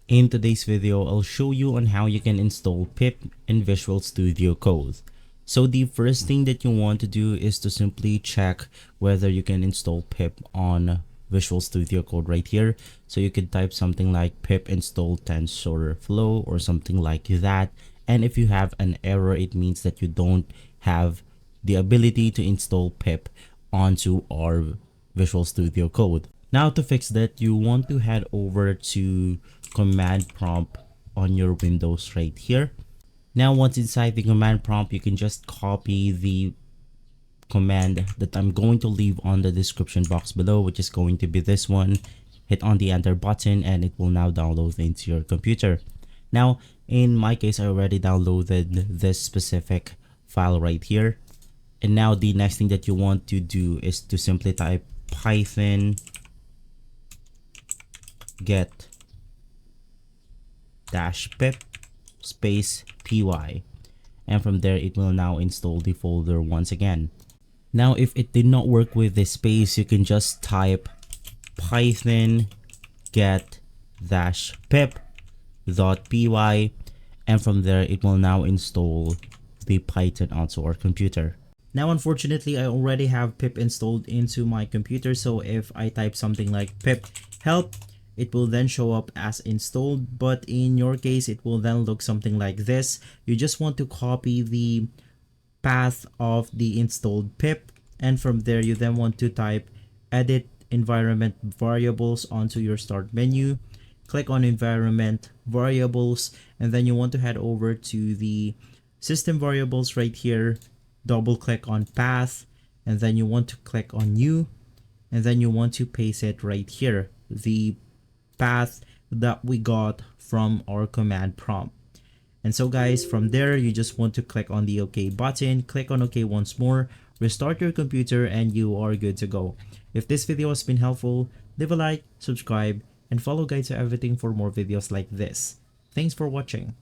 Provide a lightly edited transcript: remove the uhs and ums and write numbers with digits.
In today's video, I'll show you on how you can install PIP in Visual Studio Code. So the first thing that you want to do is to simply check whether you can install PIP on Visual Studio Code right here. So you could type something like pip install TensorFlow or something like that. And if you have an error, it means that you don't have the ability to install PIP onto our Visual Studio Code. Now to fix that, you want to head over to command prompt on your Windows right here. Now once inside the command prompt, you can just copy the command that I'm going to leave on the description box below, which is going to be this one. Hit on the enter button and it will now download into your computer. Now in my case, I already downloaded this specific file right here. And now the next thing that you want to do is to simply type python get -pip space py, and from there it will now install the folder once again. Now if it did not work with this space, you can just type python get -pip.py, and from there it will now install the Python onto our computer. Now unfortunately, I already have pip installed into my computer, so if I type something like pip help, it will then show up as installed, but in your case it will then look something like this. You just want to copy the path of the installed pip, and from there you then want to type edit environment variables onto your start menu. Click on environment variables, and then you want to head over to the system variables right here. Double click on path, and then you want to click on new, and then you want to paste it right here, the path that we got from our command prompt. And so guys, from there you just want to click on the OK button, click on OK once more, restart your computer, and you are good to go. If this video has been helpful, leave a like, subscribe, and follow Guide to Everything for more videos like this. Thanks for watching.